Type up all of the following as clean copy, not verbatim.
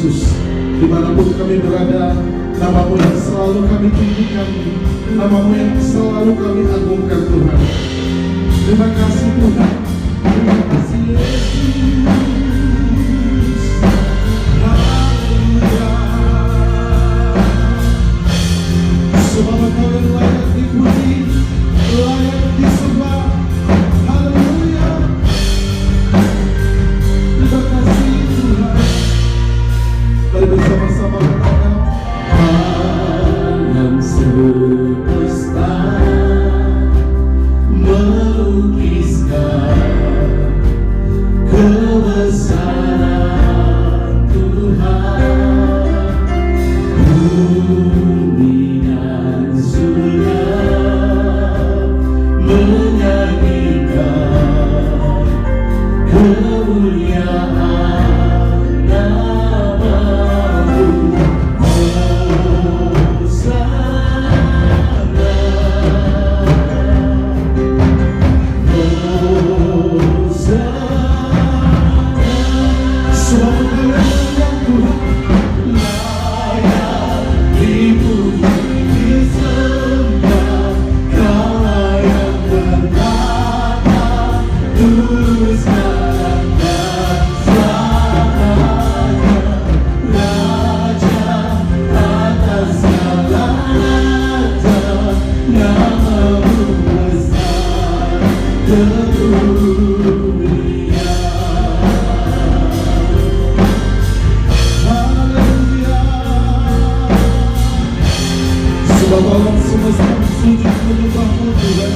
Yesus. Dimanapun kami berada, nama-Mu yang selalu kami tinggikan, nama-Mu yang selalu kami agungkan Tuhan. Terima kasih Tuhan, terima kasih Yesus. Haleluya. Sebab Engkau yang layak dipuji, layak disembah. Haleluya. Terima kasih Tuhan. Mari bersama-sama berkata, alam semesta melukiskan kebesaran Tuhan. Bumi dan surga menyanyikan kemuliaan nama-Mu. Sebab alam semesta sujud menyembah-Mu Tuhan.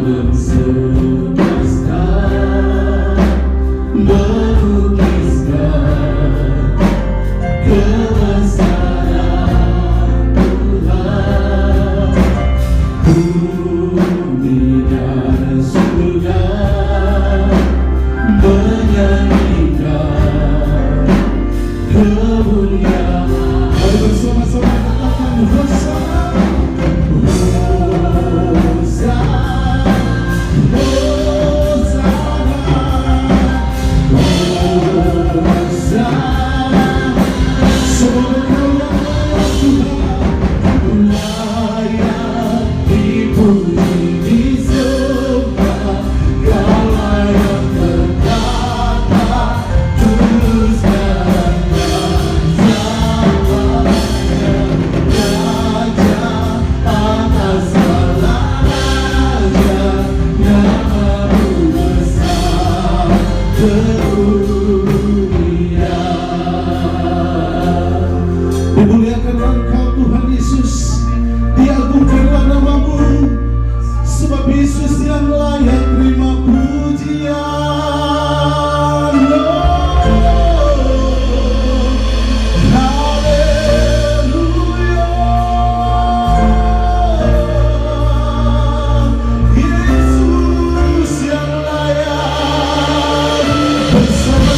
Alam semesta melukiskan kebesaran Tuhan. Bumi dan surga menyanyikan kemuliaan. Mari bersama-sama katakan Hosana, Hosana, Hosana, Hosana. Semoga Kau yang layak Tuhan, layak dipuji, disembah. Kau layak berkata, tulus dan selamanya. Raja atas segala raja, nama-Mu besar dunia. Dimuliakanlah Engkau Tuhan Yesus, diagungkanlah nama-Mu, sebab Yesus yang layak terima pujian. Haleluya. Yesus yang layak. Bersama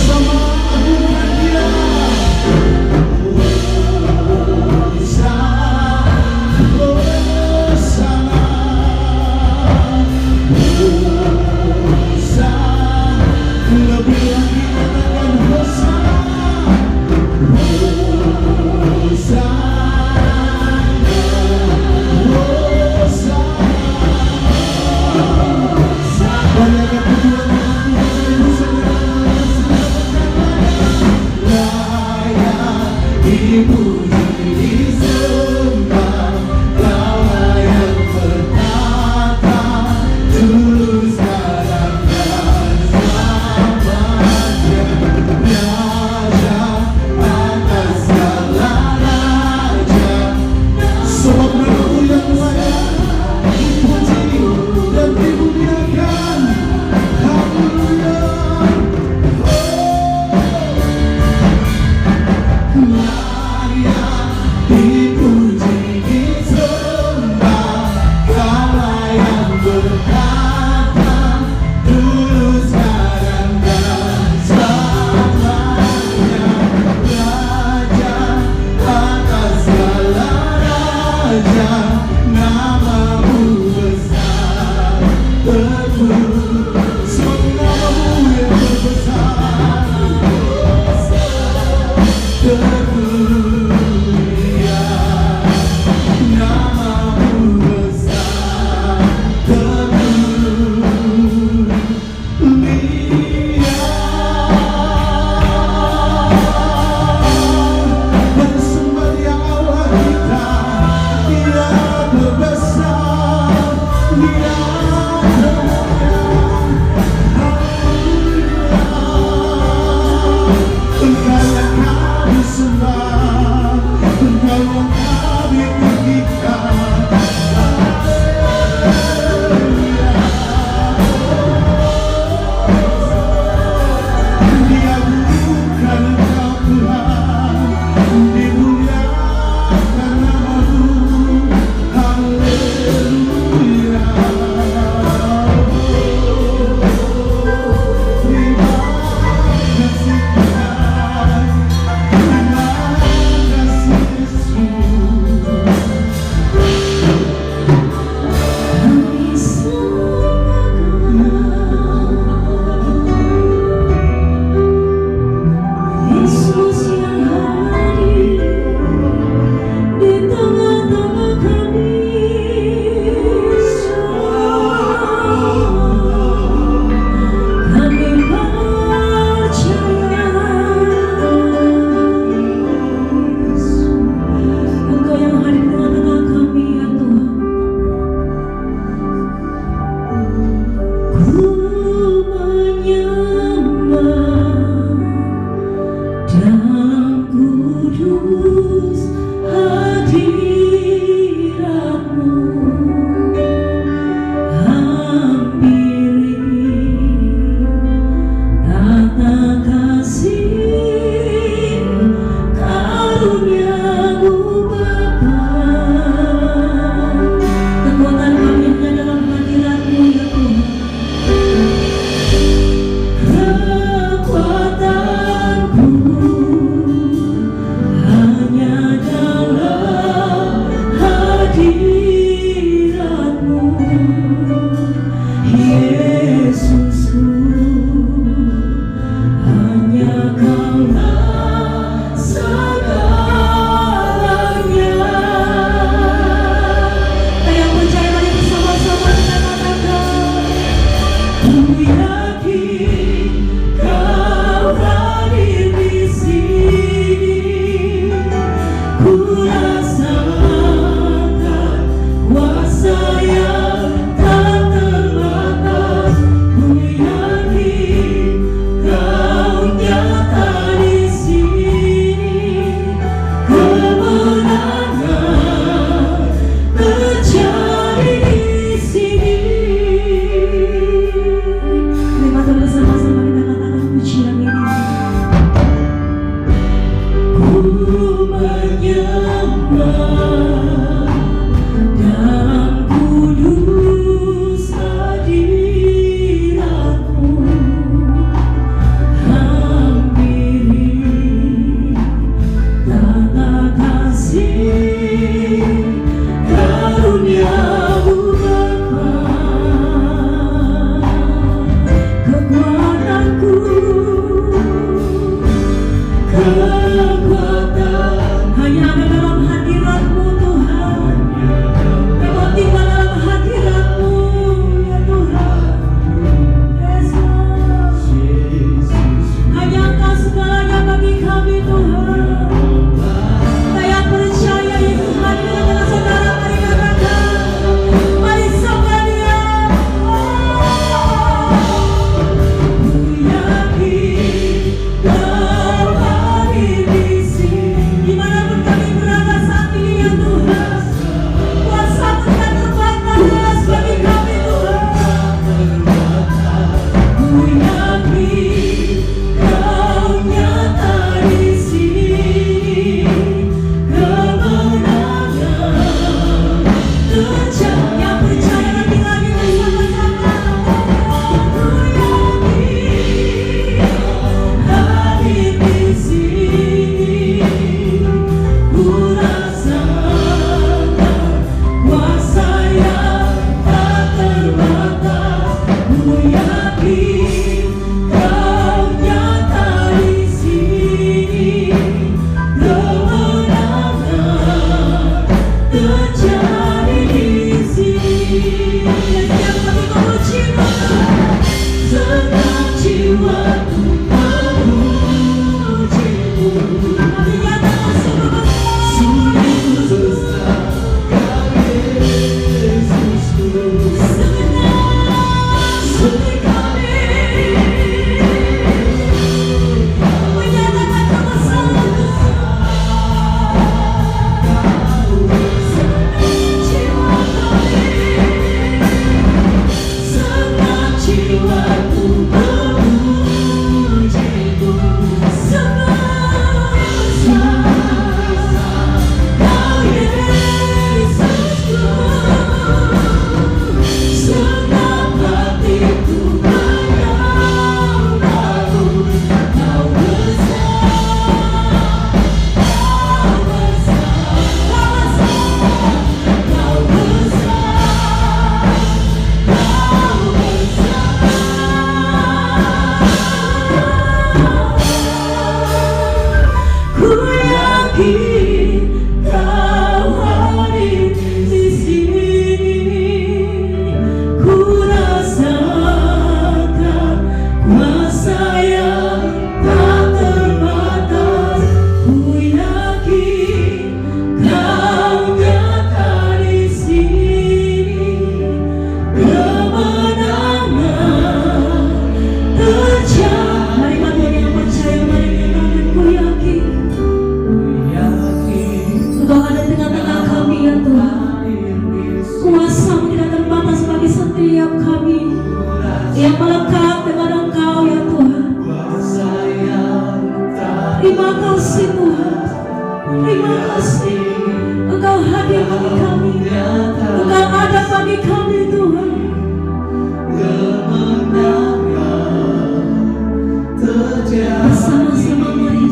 bersama-sama mari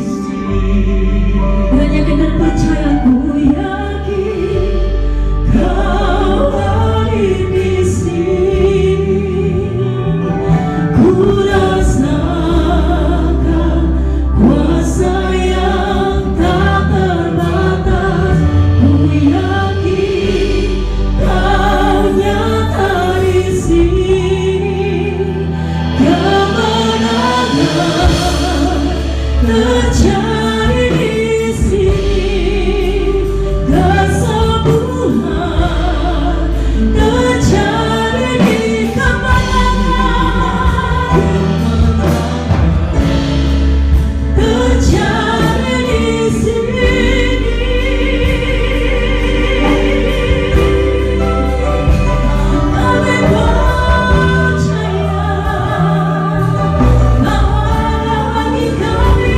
dengan yakin dan percaya ku yakin kau hadir di sini. Ku rasakan kuasa yang tak terbatas. Ku yakin kau nyata di sini. Kemenangan terjadi di sini, kesembuhan terjadi di terjadi di sini. Kami percaya bahwa bagi kami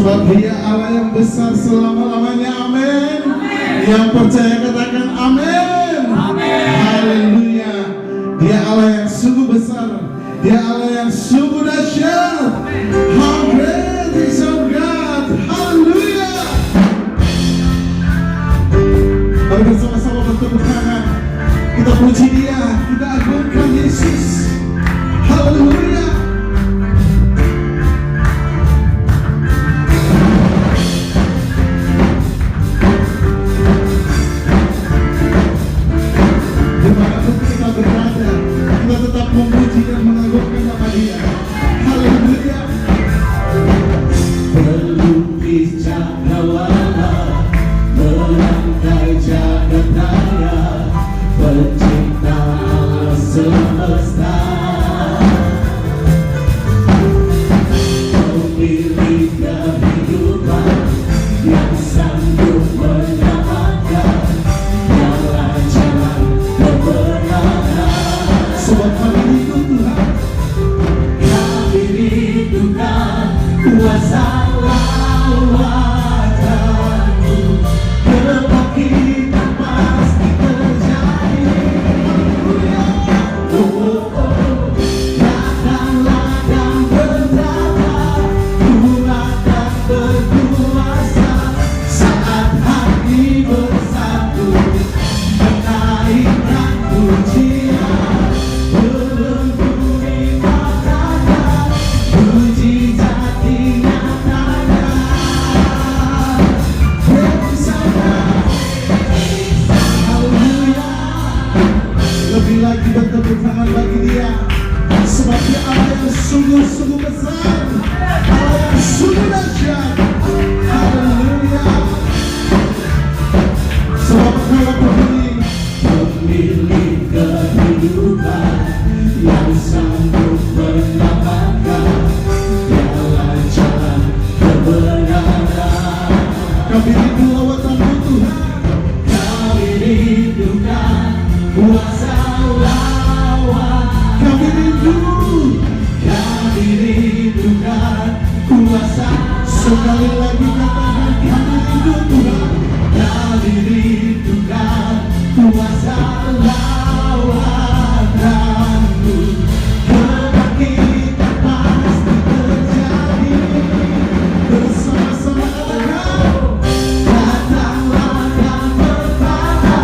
Sebab Dia Allah yang besar selama-lamanya. Amin. Yang percaya katakan amin. Haleluya. Dia Allah yang sungguh besar. Dia Allah yang sungguh dahsyat. How great is our God. Haleluya. Mari bersama-sama bertepuk tangan. Kita puji Dia, kita agungkan Yesus. Haleluya. Dimanapun kita berada, kita tetap memuji dan mengagungkan nama Dia. Haleluya. Pelukis cakrawala merangkai jagat raya, pencipta alam semesta, pemilik kehidupan yang sanggup menyelamatkan, jalan-jalan kebenaran. Sebab kami rindu Tuhan. Kami rindukan kuasa lawatanmu, kebangkitan pasti terjadi. Datanglah dan bertata, Tuhan dan berkuasa, saat hati bersatu menaikkan pujian, belenggu dipatahkan, mujizat dinyatakan. Haleluya. Lebih lagi bertepuk tangan bagi Dia. Sebab Dia Allah yang sungguh-sungguh besar, Allah yang sungguh dahsyat. Haleluya. Sebab Engkau Pemilik kehidupan yang sanggup menyelamatkan, jalan-jalan kebenaran. kami rindu lawatan-Mu Tuhan. Kami rindukan kuasa lawan. Kami rindu. Kami rindukan kuasa. Sekali lagi katakan kami rindu Tuhan. Kami rindukan kuasa lawatanmu, kebangkitan pasti terjadi. Bersama-sama katakan. Datanglah dan bertata,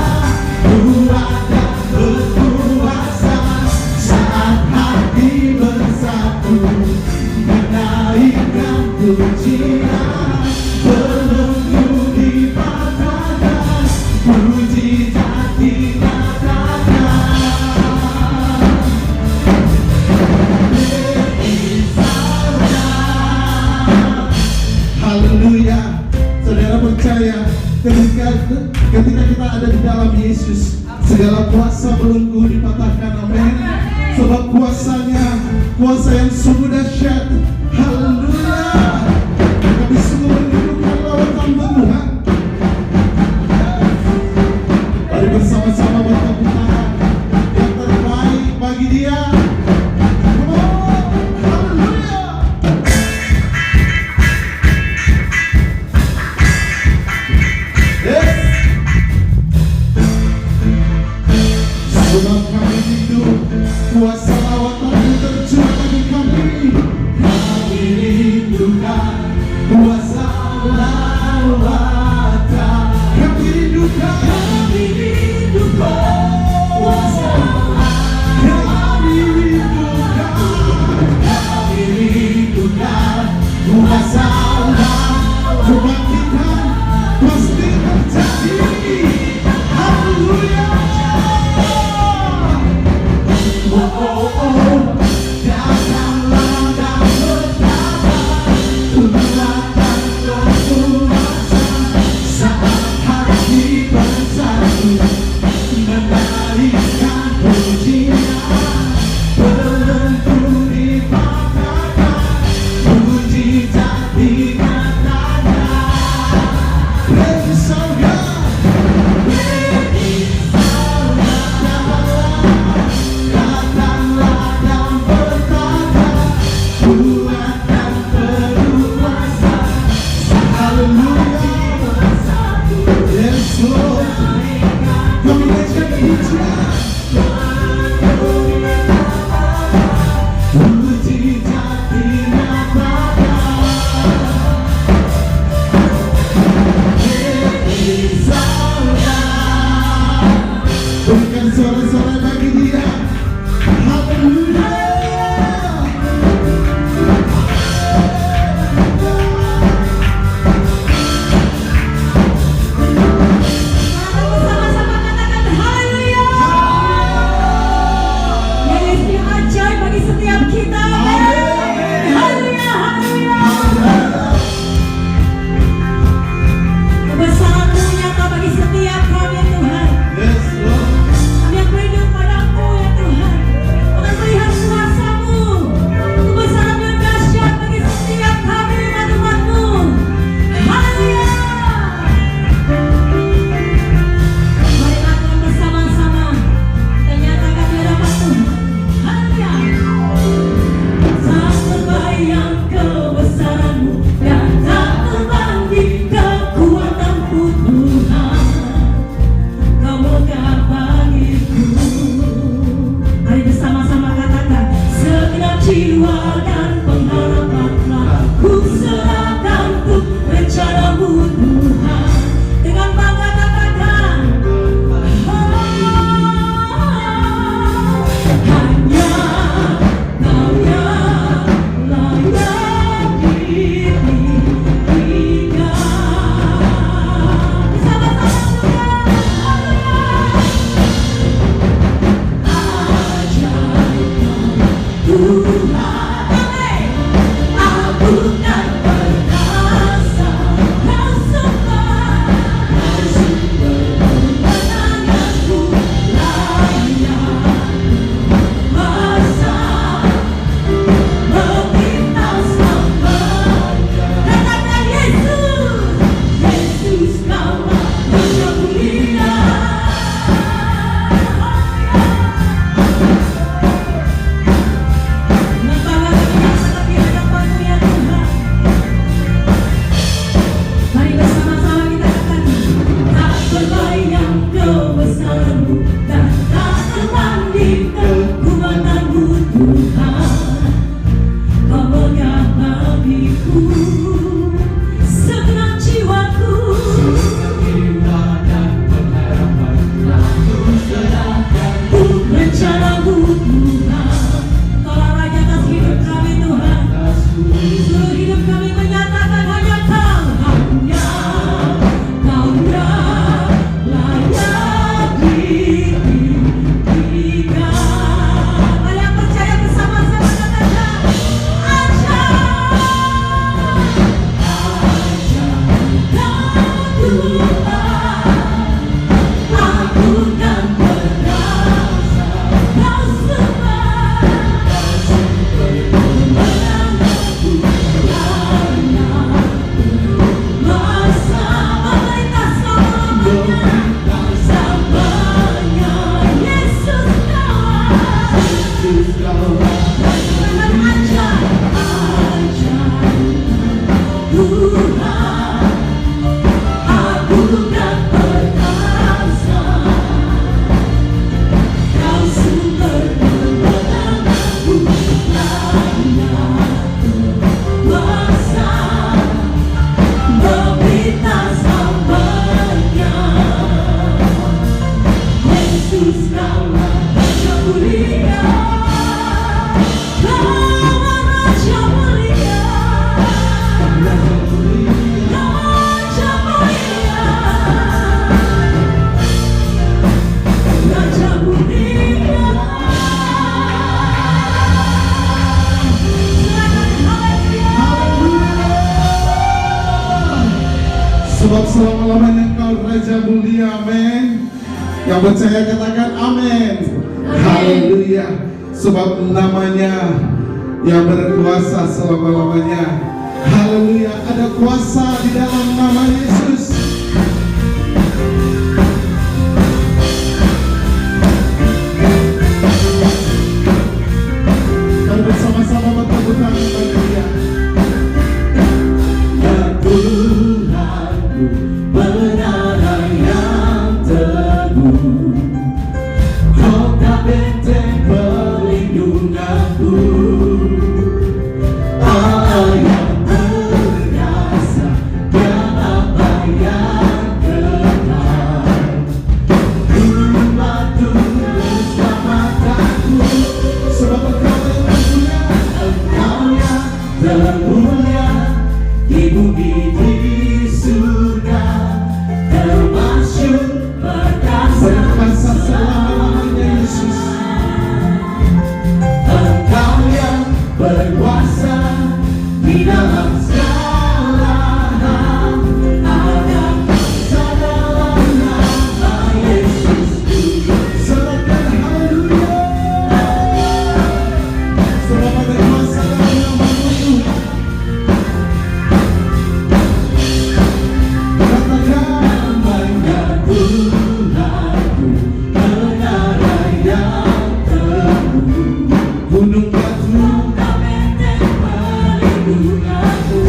Tuhan dan berkuasa, saat hati bersatu menaikkan pujian, belenggu dipatahkan, mujizat dinyatakan. Haleluya. Saudara percaya ketika kita ada di dalam Yesus, segala kuasa belenggu dipatahkan. Amin. Sebab kuasanya kuasa yang sungguh dahsyat. Haleluya. Kami sungguh merindukan lawatan-Mu Tuhan. Mari bersama-sama bertepuk tangan yang terbaik bagi Dia. Come on. Haleluya. Yes. Sebab kami rindu kuasa lawatan-Mu tercurah bagi kami. Kami rindukan kuasa lawatan. Kami rindukan. Kami rindukan kuasa Kami rindukan. Kami rindukan kuasa Kebangkitan pasti terjadi. Haleluya. Datanglah dan bertata, Tuhan dan berkuasa, saat hati bersatu menaikkan pujian, belenggu dipatahkan, mujizat Sebab selama-lamanya Engkau Raja mulia, amin. Yang percaya katakan amin. Haleluya. Sebab namanya yang berkuasa selama-lamanya. Haleluya. Ada kuasa di dalam nama Yesus. Mari bersama-sama bertepuk tangan bagi Dia. Ya Tuhanku, menara yang teguh, kota benteng perlindunganku, Allah yang berkuasa, yang apa yang kekal, membantu keselamatanku. Sebab Engkau yang termulia di bumi di surga, termasyur perkasa selama-lamanya Yesus. Engkau yang berkuasa di dalam segala hal, ada kuasa dalam nama Yesus. Serahkan haleluya. Sebab ada kuasa dalam nama Tuhan. Namanya Tuhanku, menara yang teguh, Gunung batu, benteng perlindunganku,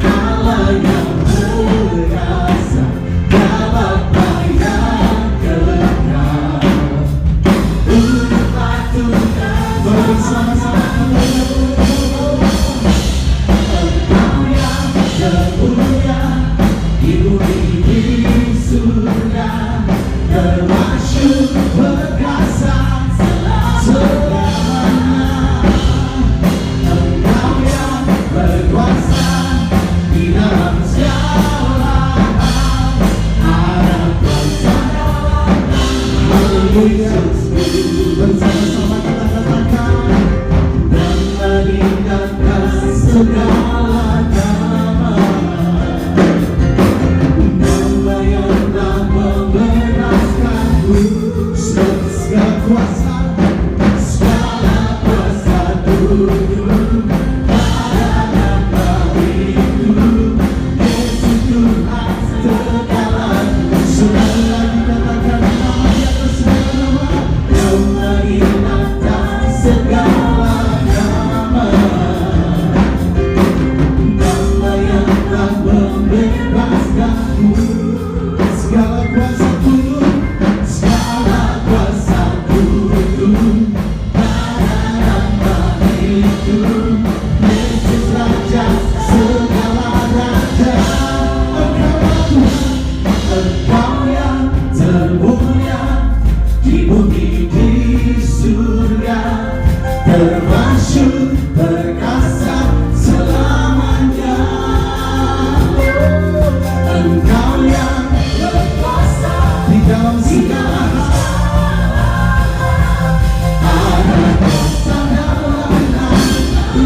Allah yang berkuasa, Bapa yang kekal, untuk batukan bersama-sama Engkau yang termulia di bumi di surga, termasyur perkasa selamanya. Engkau yang berkuasa di dalam segala hal, ada kuasa dalam nama Yesus. bersama-sama kita katakan Dan meninggalkan segala nama, nama yang telah membebaskanku, segala kuasa duduk pada nama itu, Yesus Tuhan segala. Sekali lagi katakan nama di atas segala nama, yang meninggalkan segala nama, nama yang telah membebaskanku, segala kuasa duduk pada nama itu, Yesus Raja segala raja. Engkau yang termulia di bumi di surga, termasyur perkasa selamanya. Engkau yang berkuasa di dalam segala ada kuasa dalam nama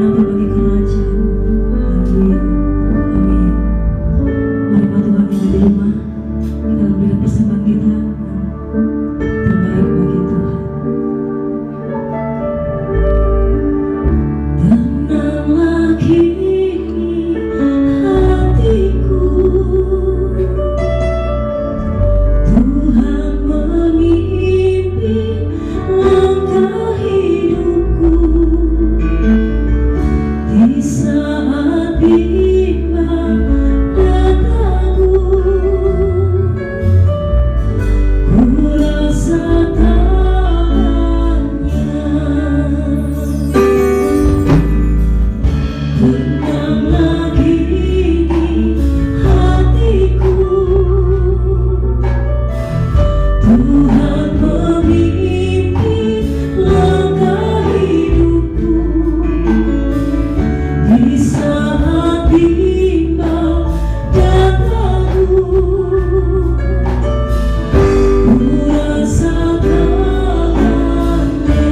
menang berbagai kerajaan. Haleluya. Amin. Mari bantu kami yang di rumah, kita memberikan persembahan kita yang terbaik bagi Tuhan. Tenanglah kini hatiku, Tuhan memimpin langkah hidupku. Di saat bimbang dan ragu, ku rasa tangannya. Tenanglah kini hatiku, Tuhan memimpin langkah hidupku. Di saat bimbang dan ragu, ku rasa tangannya.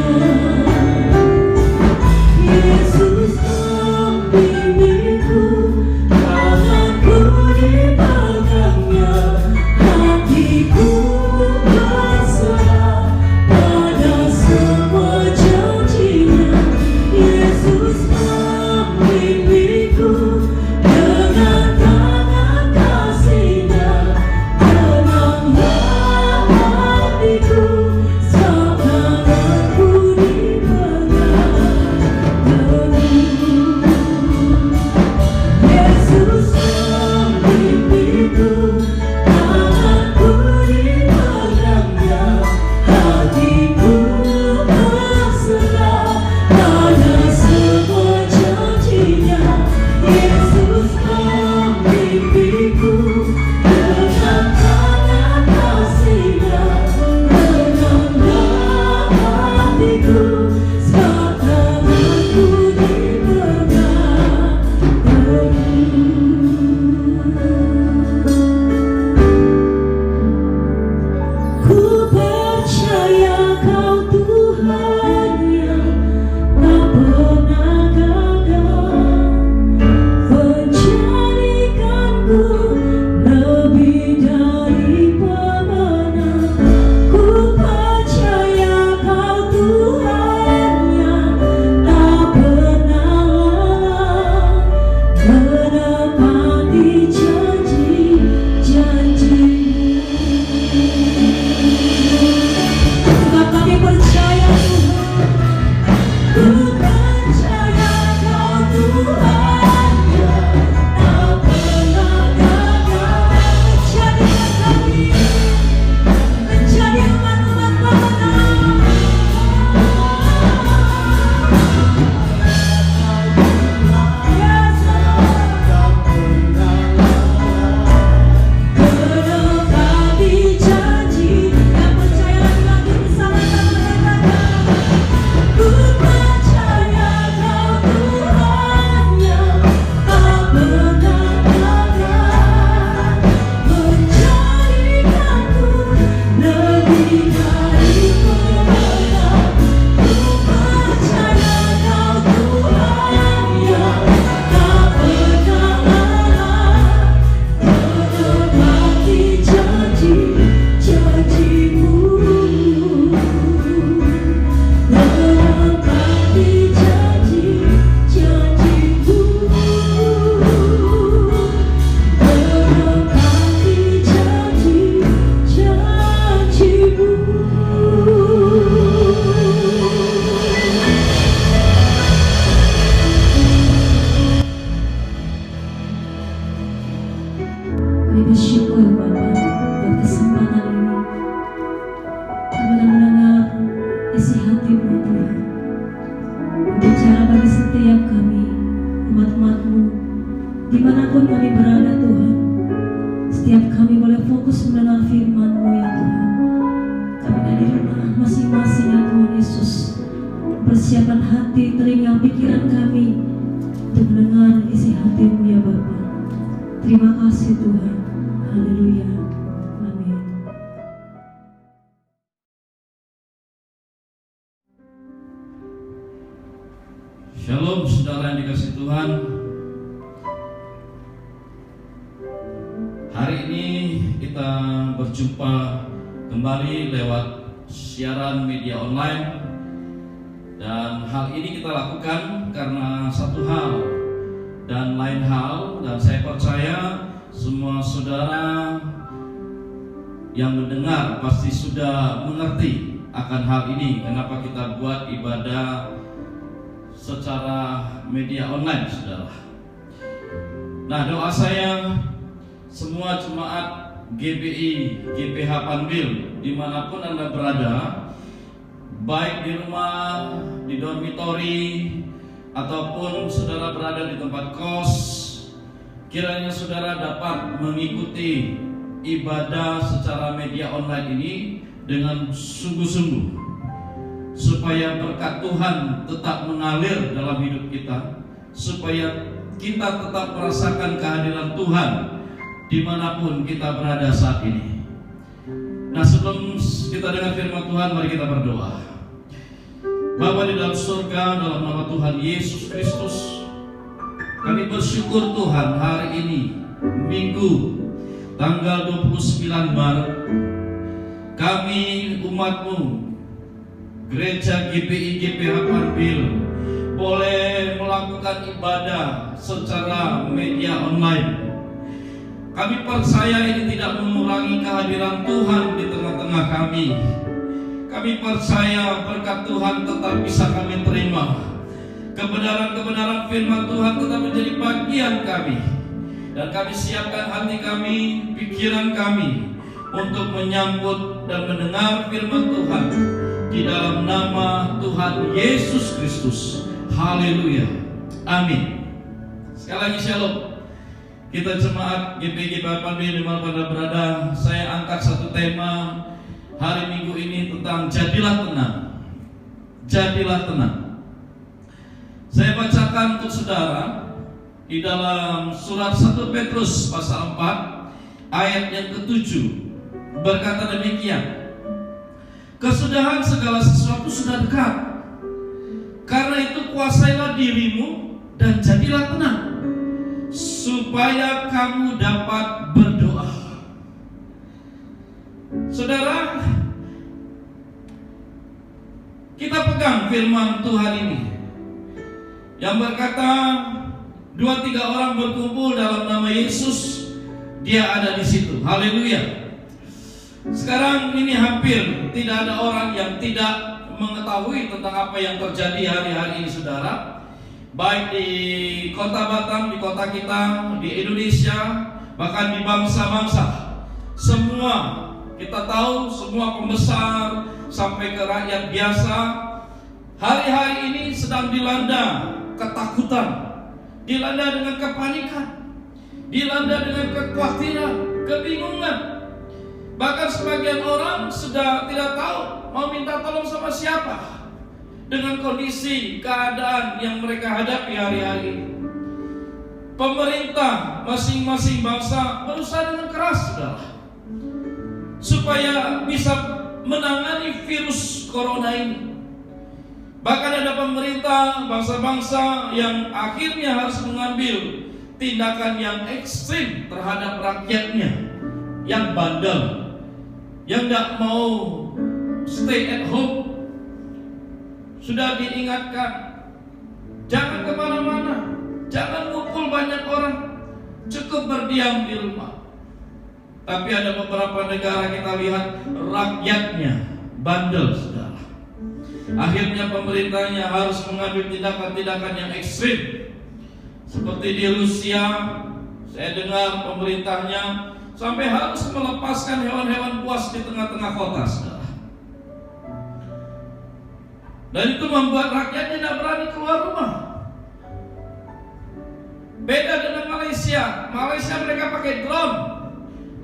Yesus membimbingku, tanganku dipegangnya, hatiku berserah pada semua janjinya. Yesus membimbingku dengan tangan kasih-Nya. Tenanglah hatiku, sebab tanganku dipegang teguh. Yesus membimbingku, tanganku dipegangnya, hatiku berserah pada semua janjinya. Yesus membimbingku dengan tangan kasih-Nya. Tenanglah hatiku, sebab tanganku dipegang teguh. Ku percaya Kau Tuhan yang tak pernah gagal, menjadikanku lebih dari pemenang. Ku percaya Kau Tuhan yang tak pernah lelah, menepati janji-janji-Mu. Sebab kami percaya Tuhan, ku percaya Kau Tuhan yang tak pernah gagal, menjadikan kami menjadi umat-umat pemenang. Menepati janji, yang percaya lagi bersama-sama katakan, ku percaya Kau Tuhan yang tak pernah gagal, menjadikanku lebih dari pemenang. Ku percaya Kau Tuhan yang tak pernah lelah, menepati janji-janji-Mu. Menepati janji-janji-Mu. Menepati janji-janji-Mu. Kami bersyukur Bapa buat kesempatan ini. Kami mendengar isi hati-Mu Tuhan, berbicara bagi setiap kami, umat-umat-Mu, dimanapun kami berada Tuhan. Setiap kami boleh fokus mendengar firman-Mu ya Tuhan. Kami dari rumah masing-masing ya Tuhan Yesus, persiapkan hati, telinga, pikiran kami untuk mendengar isi hati-Mu ya Bapa. Terima kasih Tuhan. Haleluya. Amin. Shalom saudara. saudara yang dikasihi Tuhan, hari ini kita berjumpa kembali lewat siaran media online. Dan hal ini kita lakukan karena satu hal dan lain hal, dan saya percaya semua saudara yang mendengar pasti sudah mengerti akan hal ini. Kenapa kita buat ibadah secara media online, saudara? Nah, doa saya semua jemaat GPI, GPH Panbil, dimanapun Anda berada, baik di rumah, di dormitori, ataupun saudara berada di tempat kos, kiranya saudara dapat mengikuti ibadah secara media online ini dengan sungguh-sungguh, supaya berkat Tuhan tetap mengalir dalam hidup kita, supaya kita tetap merasakan kehadiran Tuhan dimanapun kita berada saat ini. Nah, sebelum kita dengar firman Tuhan, mari kita berdoa. Bapa di dalam surga, dalam nama Tuhan Yesus Kristus, kami bersyukur Tuhan hari ini Minggu tanggal 29 Maret, kami umat-Mu Gereja GPI GPH Panbil boleh melakukan ibadah secara media online. Kami percaya ini tidak mengurangi kehadiran Tuhan di tengah-tengah kami. Kami percaya berkat Tuhan tetap bisa kami terima. Kebenaran-kebenaran firman Tuhan tetap menjadi bagian kami. Dan kami siapkan hati kami, pikiran kami untuk menyambut dan mendengar firman Tuhan di dalam nama Tuhan Yesus Kristus. Haleluya. Amin. Sekali lagi shalom. Kita jemaat GPI Panbil dimanapun Anda berada, saya angkat satu tema hari Minggu ini tentang jadilah tenang. Jadilah tenang. Saya bacakan untuk saudara di dalam surat 1 Petrus pasal 4 ayat yang ke-7, berkata demikian: kesudahan segala sesuatu sudah dekat. Karena itu kuasailah dirimu dan jadilah tenang, supaya kamu dapat berdoa. Saudara, kita pegang firman Tuhan ini yang berkata 2-3 orang berkumpul dalam nama Yesus, Dia ada di situ. Haleluya. Sekarang ini hampir tidak ada orang yang tidak mengetahui tentang apa yang terjadi hari-hari ini, saudara. Baik di kota Batam, di kota kita, di Indonesia, bahkan di bangsa-bangsa. Semua kita tahu, semua pembesar sampai ke rakyat biasa, hari-hari ini sedang dilanda ketakutan, dilanda dengan kepanikan, dilanda dengan kekhawatiran, kebingungan. Bahkan sebagian orang sudah tidak tahu mau minta tolong sama siapa dengan kondisi keadaan yang mereka hadapi hari-hari ini. Pemerintah masing-masing bangsa berusaha dengan keras, saudara, supaya bisa menangani virus corona ini. Bahkan ada pemerintah bangsa-bangsa yang akhirnya harus mengambil tindakan yang ekstrim terhadap rakyatnya yang bandel, yang tidak mau stay at home. Sudah diingatkan, jangan kemana-mana, jangan ngumpul banyak orang, cukup berdiam di rumah. Tapi ada beberapa negara kita lihat rakyatnya bandel, saudara. Akhirnya pemerintahnya harus mengambil tindakan-tindakan yang ekstrim. Seperti di Rusia, saya dengar pemerintahnya sampai harus melepaskan hewan-hewan buas di tengah-tengah kota, saudara. Dan itu membuat rakyatnya tidak berani keluar rumah. Beda dengan Malaysia. Malaysia mereka pakai drone.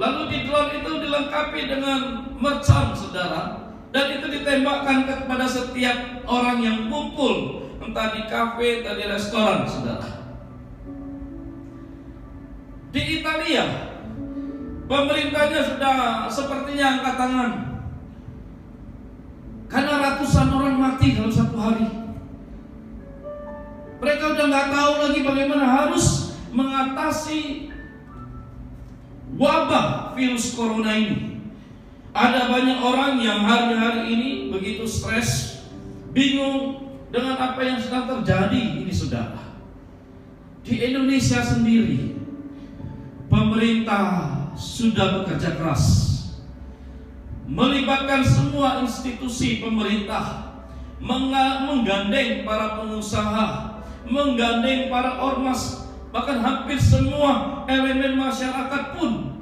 Lalu di drone itu dilengkapi dengan mercon, saudara. Dan itu ditembakkan kepada setiap orang yang kumpul, entah di kafe, entah di restoran, saudara. Di Italia, pemerintahnya sudah sepertinya angkat tangan karena ratusan orang mati dalam satu hari. Mereka udah nggak tahu lagi bagaimana harus mengatasi wabah virus corona ini. Ada banyak orang yang hari-hari ini begitu stres, bingung dengan apa yang sedang terjadi ini, saudara. Di Indonesia sendiri, pemerintah sudah bekerja keras, melibatkan semua institusi pemerintah, menggandeng para pengusaha, menggandeng para ormas, bahkan hampir semua elemen masyarakat pun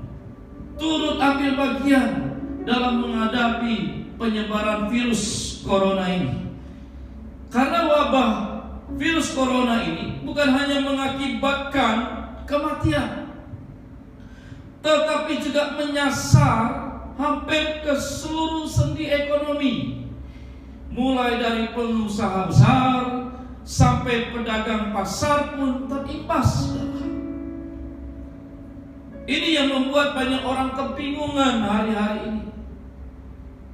turut ambil bagian dalam menghadapi penyebaran virus corona ini. Karena wabah virus corona ini bukan hanya mengakibatkan kematian, tetapi juga menyasar hampir ke seluruh sendi ekonomi, mulai dari pengusaha besar sampai pedagang pasar pun terimbas. Ini yang membuat banyak orang kebingungan hari-hari ini,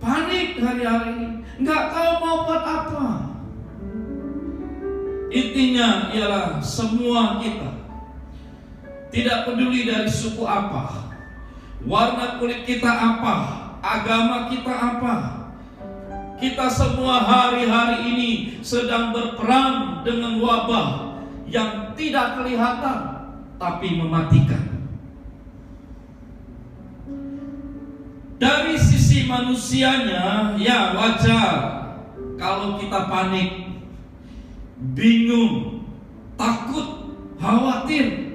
panik hari-hari ini, nggak tahu mau buat apa. Intinya ialah semua kita, tidak peduli dari suku apa, warna kulit kita apa, agama kita apa, kita semua hari-hari ini sedang berperang dengan wabah yang tidak kelihatan tapi mematikan. Dari sisi manusianya, ya wajar kalau kita panik, bingung, takut, khawatir.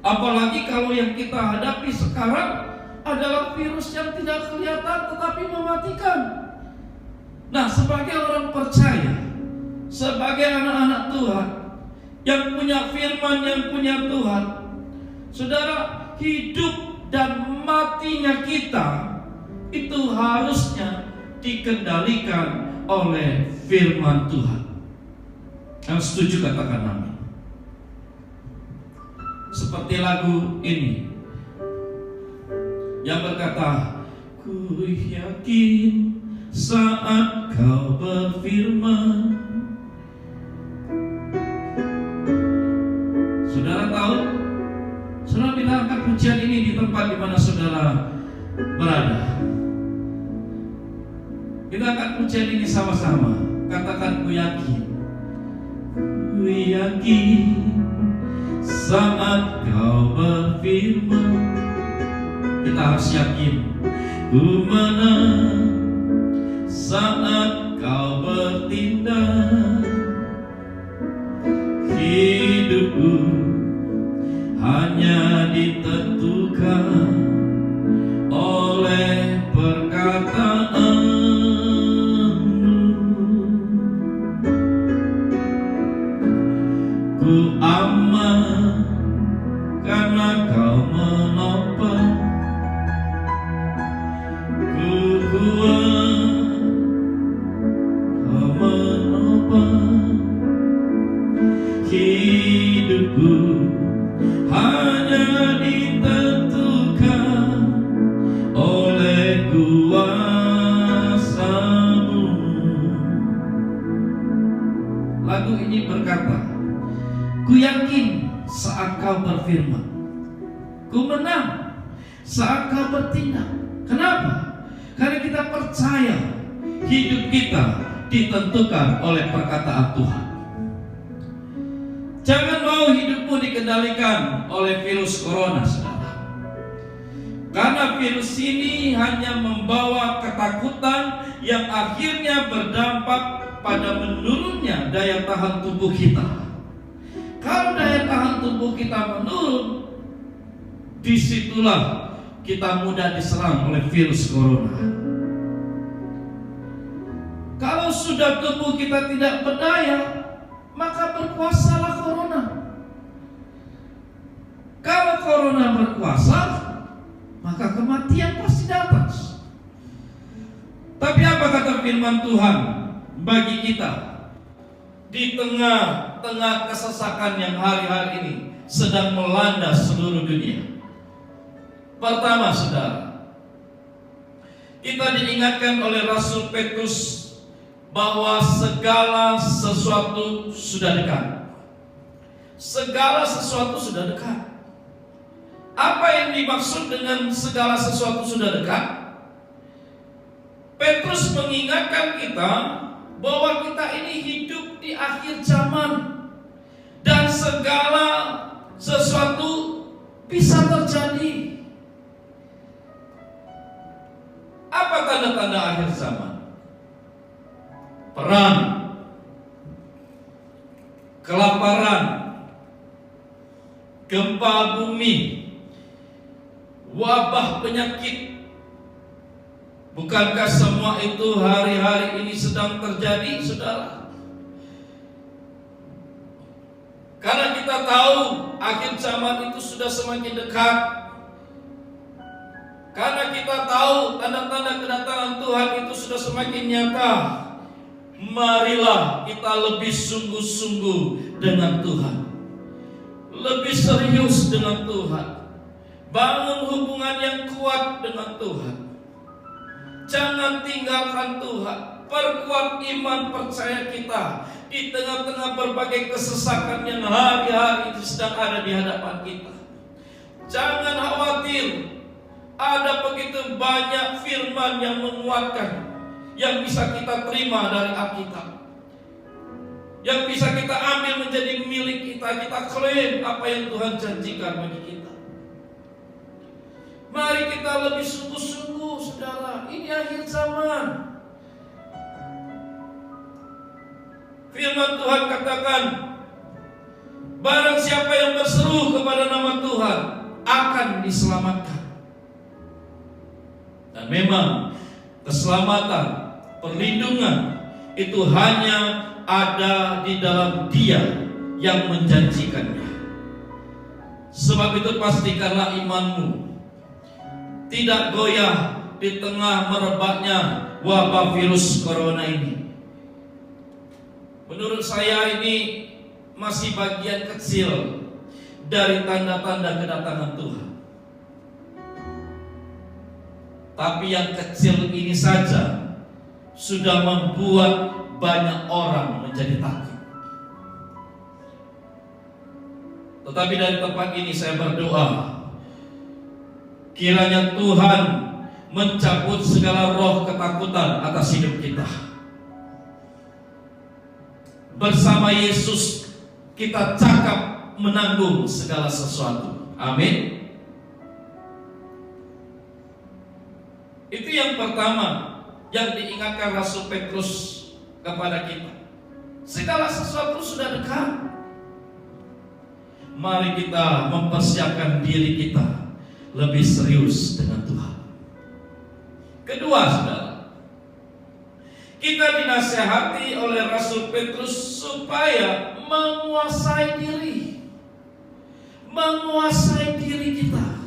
Apalagi kalau yang kita hadapi sekarang adalah virus yang tidak kelihatan tetapi mematikan. Nah, sebagai orang percaya, sebagai anak-anak Tuhan yang punya firman, yang punya Tuhan, saudara, hidup dan matinya kita itu harusnya dikendalikan oleh firman Tuhan. Yang setuju katakan amin. Seperti lagu ini yang berkata, ku yakin saat kau berfirman. Saudara tahu, saudara bila angkat pujian ini di tempat di mana saudara berada. Kita angkat pujian ini sama-sama. Katakan, ku yakin. Ku yakin saat kau berfirman. Kita harus yakin. Ku menang saat kau bertindak. Hidupku hanya ditentukan oleh perkataanmu. Ku aman karena kau menopang. Ku kuat kau menopang. Hidupku hanya ditentukan oleh kuasa-Mu. Lagu ini berkata, ku yakin saat kau berfirman, ku menang saat kau bertindak. Kenapa? Karena kita percaya hidup kita ditentukan oleh perkataan Tuhan. Jangan mau hidupmu dikendalikan oleh virus corona, saudara. Karena virus ini hanya membawa ketakutan yang akhirnya berdampak pada menurunnya daya tahan tubuh kita. Kalau daya tahan tubuh kita menurun, disitulah kita mudah diserang oleh virus corona. Kalau sudah tubuh kita tidak berdaya, maka berkuasalah corona. Kalau corona berkuasa, maka kematian pasti datang. Tapi apa kata firman Tuhan bagi kita di tengah-tengah kesesakan yang hari-hari ini sedang melanda seluruh dunia? Pertama, saudara, kita diingatkan oleh Rasul Petrus bahwa segala sesuatu sudah dekat. segala sesuatu sudah dekat. Apa yang dimaksud dengan segala sesuatu sudah dekat? Petrus mengingatkan kita bahwa kita ini hidup di akhir zaman dan segala sesuatu bisa terjadi. Apa tanda-tanda akhir zaman? Perang, kelaparan, gempa bumi, wabah penyakit. Bukankah semua itu hari-hari ini sedang terjadi, saudara? Karena kita tahu akhir zaman itu sudah semakin dekat. Karena kita tahu tanda-tanda kedatangan Tuhan itu sudah semakin nyata. Marilah kita lebih sungguh-sungguh dengan Tuhan, lebih serius dengan Tuhan, bangun hubungan yang kuat dengan Tuhan. Jangan tinggalkan Tuhan. Perkuat iman percaya kita di tengah-tengah berbagai kesesakan yang hari-hari itu sedang ada di hadapan kita. Jangan khawatir. Ada begitu banyak firman yang menguatkan, yang bisa kita terima dari Alkitab, yang bisa kita ambil menjadi milik kita. Kita klaim apa yang Tuhan janjikan bagi kita. Mari kita lebih sungguh-sungguh, saudara. Ini akhir zaman. Firman Tuhan katakan, barang siapa yang berseru kepada nama Tuhan akan diselamatkan. Dan memang keselamatan, perlindungan itu hanya ada di dalam Dia yang menjanjikannya. Sebab itu pastikanlah imanmu tidak goyah di tengah merebaknya wabah virus corona ini. Menurut saya ini masih bagian kecil dari tanda-tanda kedatangan Tuhan. Tapi yang kecil ini saja sudah membuat banyak orang menjadi takut. Tetapi dari tempat ini saya berdoa, kiranya Tuhan mencabut segala roh ketakutan atas hidup kita. Bersama Yesus kita cakap menanggung segala sesuatu. Amin. Itu yang pertama yang diingatkan Rasul Petrus kepada kita. Segala sesuatu sudah dekat. Mari kita mempersiapkan diri kita lebih serius dengan Tuhan. Kedua, saudara, kita dinasihati oleh Rasul Petrus supaya menguasai diri. Menguasai diri kita.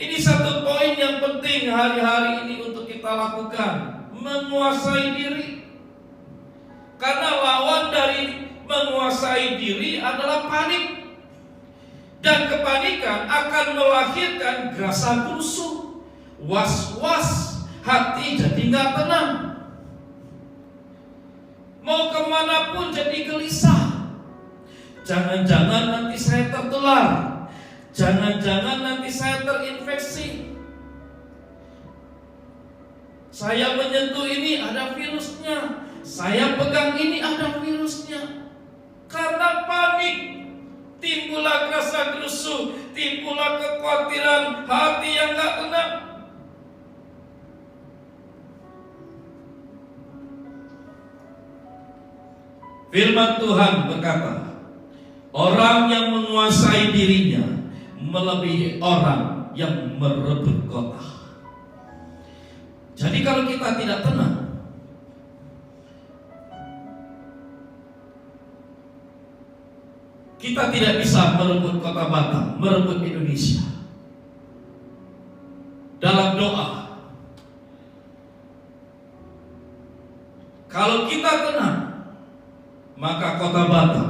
Ini satu poin yang penting hari-hari ini untuk kita lakukan. Menguasai diri. Karena lawan dari menguasai diri adalah panik. Dan kepanikan akan melahirkan gerasa gerusu, was-was, hati jadi gak tenang. Mau kemanapun jadi gelisah. Jangan-jangan nanti saya tertular. Jangan-jangan nanti saya terinfeksi. Saya menyentuh ini ada virusnya. Saya pegang ini ada virusnya. Karena panik, timbullah rasa gerusu, timbullah kekhawatiran, hati yang gak tenang. Firman Tuhan berkata, orang yang menguasai dirinya melebihi orang yang merebut kota. Jadi kalau kita tidak tenang, kita tidak bisa merebut kota Batam, merebut Indonesia. Dalam doa, kalau kita tenang, maka kota Batam,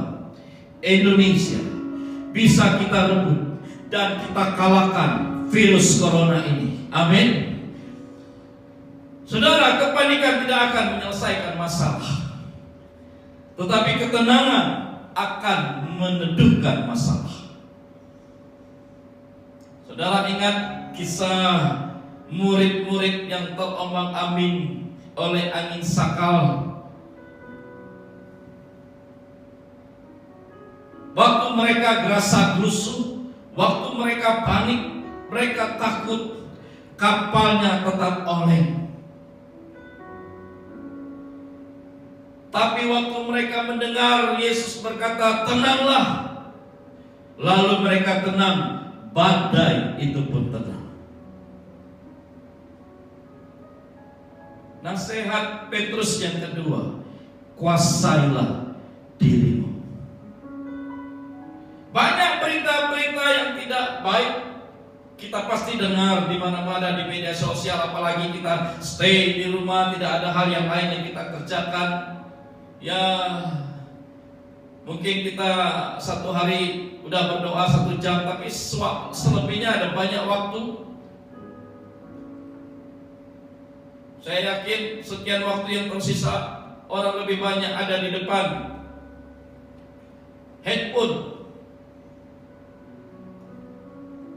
Indonesia bisa kita rebut dan kita kalahkan virus corona ini. Amin. Saudara, kepanikan tidak akan menyelesaikan masalah, tetapi ketenangan akan meneduhkan masalah. Saudara ingat kisah murid-murid yang terombang-ambing oleh angin sakal? Waktu mereka gerasa-gerusu, waktu mereka panik, mereka takut, kapalnya tetap oleng. Tapi waktu mereka mendengar Yesus berkata, "Tenanglah," lalu mereka tenang, badai itu pun tenang. Nasihat Petrus yang kedua, kuasailah dirimu. Banyak berita-berita yang tidak baik kita pasti dengar di mana-mana di media sosial, apalagi kita stay di rumah, tidak ada hal yang lain yang kita kerjakan. Ya, mungkin kita satu hari udah berdoa 1 jam, tapi selebihnya ada banyak waktu. Saya yakin sekian waktu yang tersisa, orang lebih banyak ada di depan handphone.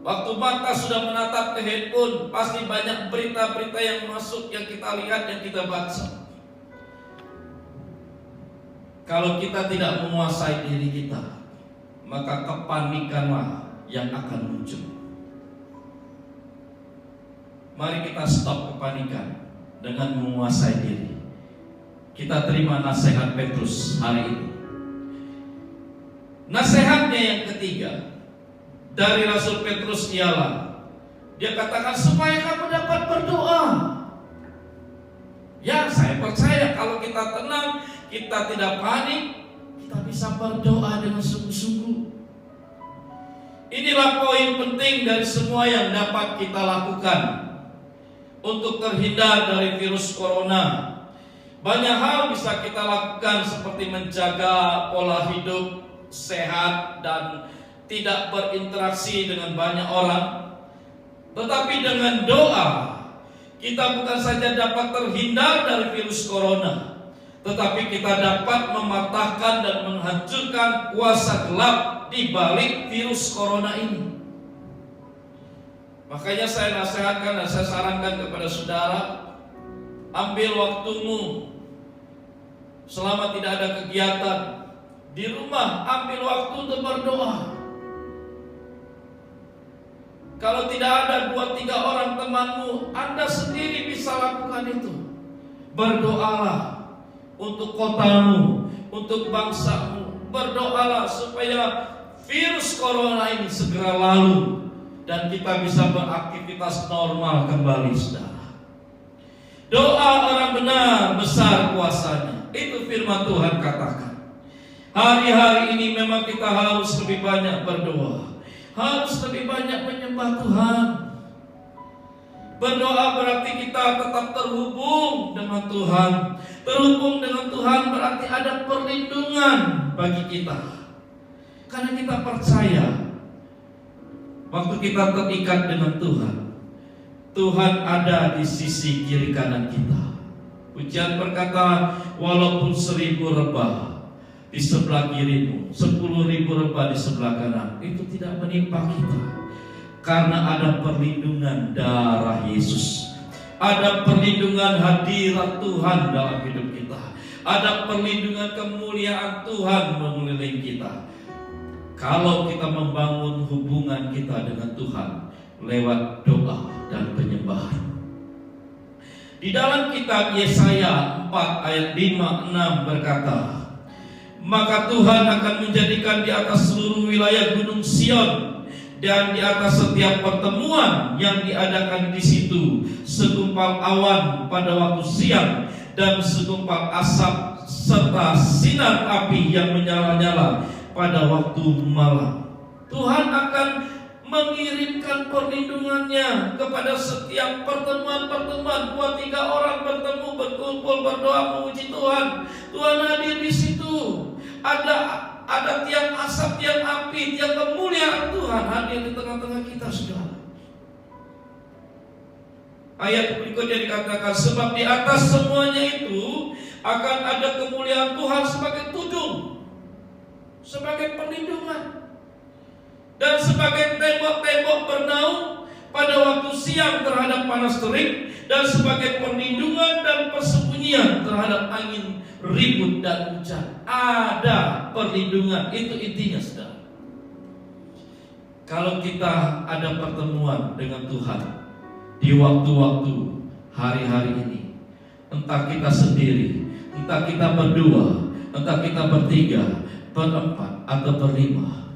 Waktu mata sudah menatap ke handphone, pasti banyak berita-berita yang masuk, yang kita lihat, yang kita baca. Kalau kita tidak menguasai diri kita, maka kepanikanlah yang akan muncul. Mari kita stop kepanikan dengan menguasai diri. Kita terima nasihat Petrus hari ini. Nasihatnya yang ketiga dari Rasul Petrus ialah, dia katakan supaya kamu dapat berdoa. Ya, saya percaya kalau kita tenang, kita tidak panik, kita bisa berdoa dengan sungguh-sungguh. Inilah poin penting dari semua yang dapat kita lakukan untuk terhindar dari virus corona. Banyak hal bisa kita lakukan, seperti menjaga pola hidup sehat dan tidak berinteraksi dengan banyak orang. Tetapi dengan doa, kita bukan saja dapat terhindar dari virus corona, tetapi kita dapat mematahkan dan menghancurkan kuasa gelap di balik virus corona ini. Makanya saya nasihatkan dan saya sarankan kepada saudara, ambil waktumu selama tidak ada kegiatan di rumah, ambil waktu untuk berdoa. Kalau tidak ada 2-3 orang temanmu, Anda sendiri bisa lakukan itu. Berdoalah untuk kotamu, untuk bangsamu. Berdoalah supaya virus corona ini segera lalu dan kita bisa beraktivitas normal kembali, saudara. Doa orang benar besar kuasanya. Itu firman Tuhan katakan. Hari-hari ini memang kita harus lebih banyak berdoa, harus lebih banyak menyembah Tuhan. Berdoa berarti kita tetap terhubung dengan Tuhan. Terhubung dengan Tuhan berarti ada perlindungan bagi kita. Karena kita percaya waktu kita terikat dengan Tuhan, Tuhan ada di sisi kiri kanan kita. Ujian berkata, walaupun 1000 rebah di sebelah kirimu, 10.000 rebah di sebelah kanan, itu tidak menimpa kita. Karena ada perlindungan darah Yesus, ada perlindungan hadirat Tuhan dalam hidup kita, ada perlindungan kemuliaan Tuhan mengelilingi kita. Kalau kita membangun hubungan kita dengan Tuhan lewat doa dan penyembahan. Di dalam kitab Yesaya 4 ayat 5-6 berkata, maka Tuhan akan menjadikan di atas seluruh wilayah gunung Sion dan di atas setiap pertemuan yang diadakan di situ segumpal awan pada waktu siang dan segumpal asap serta sinar api yang menyala-nyala pada waktu malam. Tuhan akan mengirimkan perlindungannya kepada setiap pertemuan-pertemuan. 2-3 orang bertemu, berkumpul, berdoa, memuji Tuhan. Tuhan hadir di situ. Ada tiang asap, tiang api, tiang kemuliaan Tuhan hadir di tengah-tengah kita, saudara. Ayat berikutnya dikatakan, sebab di atas semuanya itu akan ada kemuliaan Tuhan sebagai tudung. sebagai perlindungan dan sebagai tembok-tembok bernaung pada waktu siang terhadap panas terik, dan sebagai perlindungan dan persembunyian terhadap angin ribut dan hujan. Ada perlindungan, itu intinya, saudara. Kalau kita ada pertemuan dengan Tuhan di waktu-waktu hari-hari ini, entah kita sendiri, entah kita berdua, entah kita bertiga, berempat, atau berlima,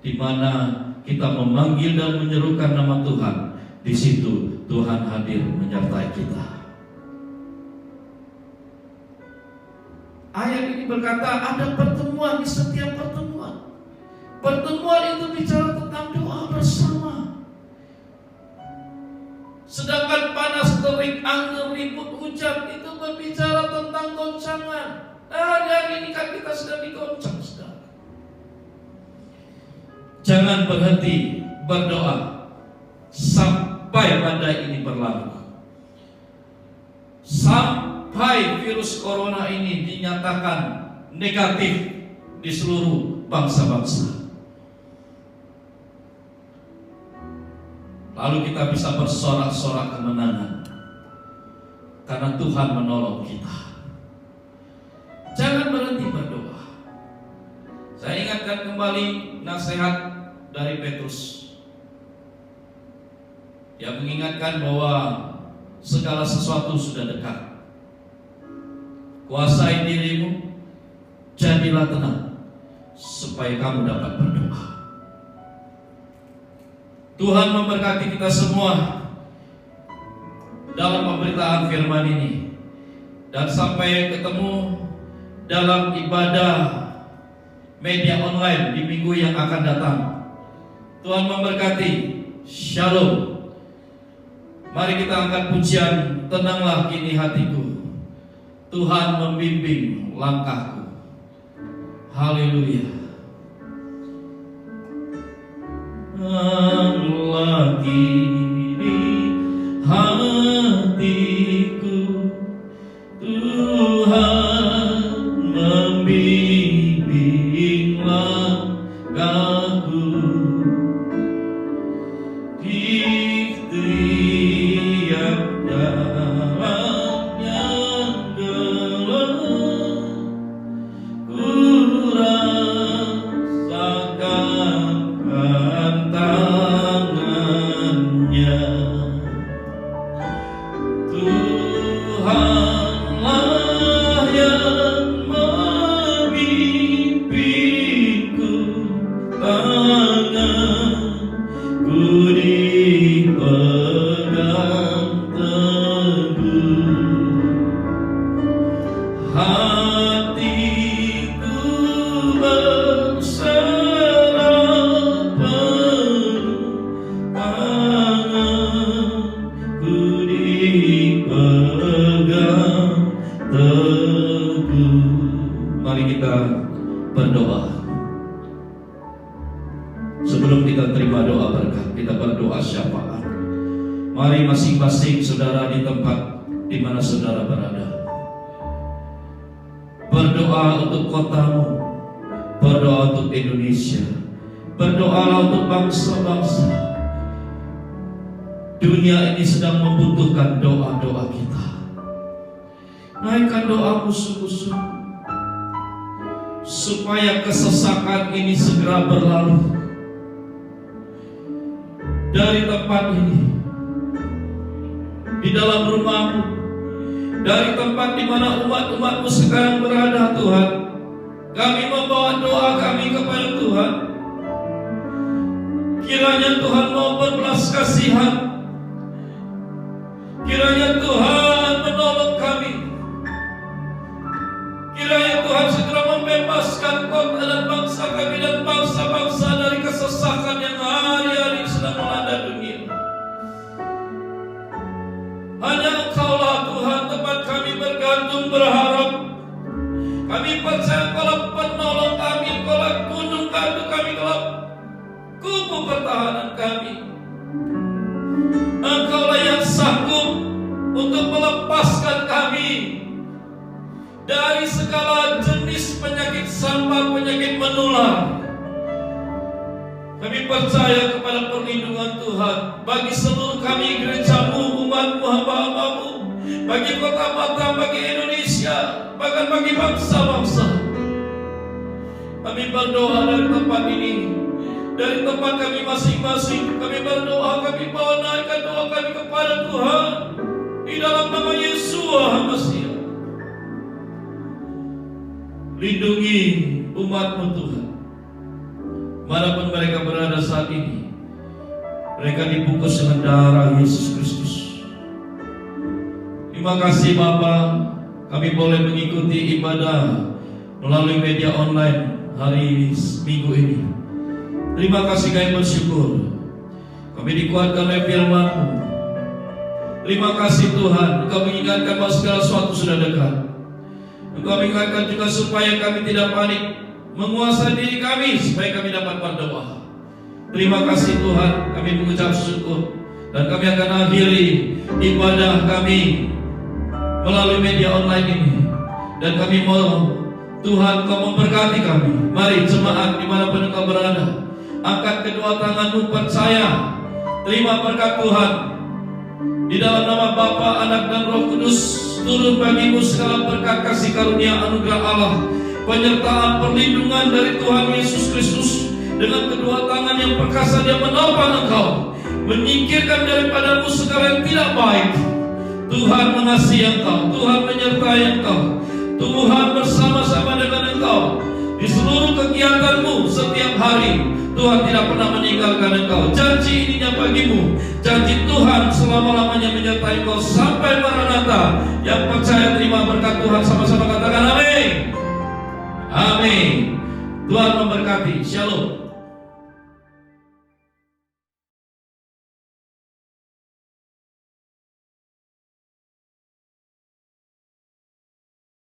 di mana kita memanggil dan menyerukan nama Tuhan, di situ Tuhan hadir menyertai kita. Ayat ini berkata ada pertemuan di setiap pertemuan. Pertemuan itu bicara tentang doa bersama. Sedangkan panas terik, angin ribut, hujan itu berbicara tentang goncangan. Hari ini kan kita sedang digoncang, saudara. Jangan berhenti berdoa sampai badai ini berlalu, sampai virus corona ini dinyatakan negatif di seluruh bangsa-bangsa. Lalu kita bisa bersorak-sorak kemenangan karena Tuhan menolong kita. Jangan berhenti berdoa. Saya ingatkan kembali nasihat dari Petrus yang mengingatkan bahwa segala sesuatu sudah dekat. Kuasai dirimu, jadilah tenang, supaya kamu dapat berdoa. Tuhan memberkati kita semua dalam pemberitaan firman ini, dan sampai ketemu dalam ibadah media online di minggu yang akan datang. Tuhan memberkati. Shalom. Mari kita angkat pujian, tenanglah kini hatiku, Tuhan membimbing langkahku. Haleluya. Tenanglah kini hatiku, Tuhan membimbing langkahku. Mari kita berdoa. Sebelum kita terima doa berkat, kita berdoa syafaat. Mari masing-masing saudara di tempat di mana saudara berada, berdoa untuk kotamu, berdoa untuk Indonesia, berdoalah untuk bangsa-bangsa. Dunia ini sedang membutuhkan doa-doa kita. Naikkan doamu sungguh-sungguh, supaya kesesakan ini segera berlalu dari tempat ini, di dalam rumahmu, dari tempat di mana umat-umatmu sekarang berada. Tuhan, kami membawa doa kami kepada Tuhan. Kiranya Tuhan mau berbelas kasihan, kiranya Tuhan menolong kami, kiranya Tuhan segera membebaskan kota dan bangsa kami dan bangsa-bangsa dari kesesakan yang hari-hari sedang melanda dunia. Hanya Engkaulah Tuhan tempat kami bergantung berharap. Kami percaya Engkaulah penolong kami, Engkaulah gunung batu kami, Engkaulah kubu pertahanan kami. Engkaulah yang sanggup untuk melepaskan kami dari segala jenis penyakit sampai penyakit menular. Kami percaya kepada perlindungan Tuhan bagi seluruh kami gerejamu, umatmu, hamba-hambamu, bagi kota Batam, bagi Indonesia, bahkan bagi bangsa-bangsa. Kami berdoa dari tempat ini, dari tempat kami masing-masing. Kami berdoa, kami bawa naikkan doa kami kepada Tuhan di dalam nama Yesua HaMasiah. Lindungi umat-Mu Tuhan, manapun mereka berada saat ini. Mereka dibungkus dengan darah Yesus Kristus. Terima kasih Bapa, kami boleh mengikuti ibadah melalui media online hari Minggu ini. Terima kasih, kami bersyukur kami dikuatkan oleh firman-Mu. Terima kasih Tuhan, Engkau mengingatkan bahwa segala sesuatu sudah dekat. Engkau mengingatkan juga supaya kami tidak panik, menguasai diri kami supaya kami dapat berdoa. Terima kasih Tuhan, kami mengucap syukur, dan kami akan akhiri ibadah kami melalui media online ini. Dan kami mau Tuhan Kau memberkati kami. Mari jemaat dimanapun Engkau berada, angkat kedua tanganmu, percaya, terima berkat Tuhan. Di dalam nama Bapa, Anak dan Roh Kudus, turun bagimu segala berkat kasih karunia anugerah Allah, penyertaan perlindungan dari Tuhan Yesus Kristus. Dengan kedua tangan yang perkasa Dia menopang engkau, menyingkirkan daripadamu segala yang tidak baik. Tuhan mengasihi engkau, Tuhan menyertai engkau, Tuhan bersama-sama dengan engkau di seluruh kegiatanmu setiap hari. Tuhan tidak pernah meninggalkan engkau. Janji ininya bagimu, janji Tuhan selama-lamanya menyertai engkau sampai Maranatha. Yang percaya terima berkat Tuhan, sama-sama katakan amin. Amin. Tuhan memberkati. Shalom.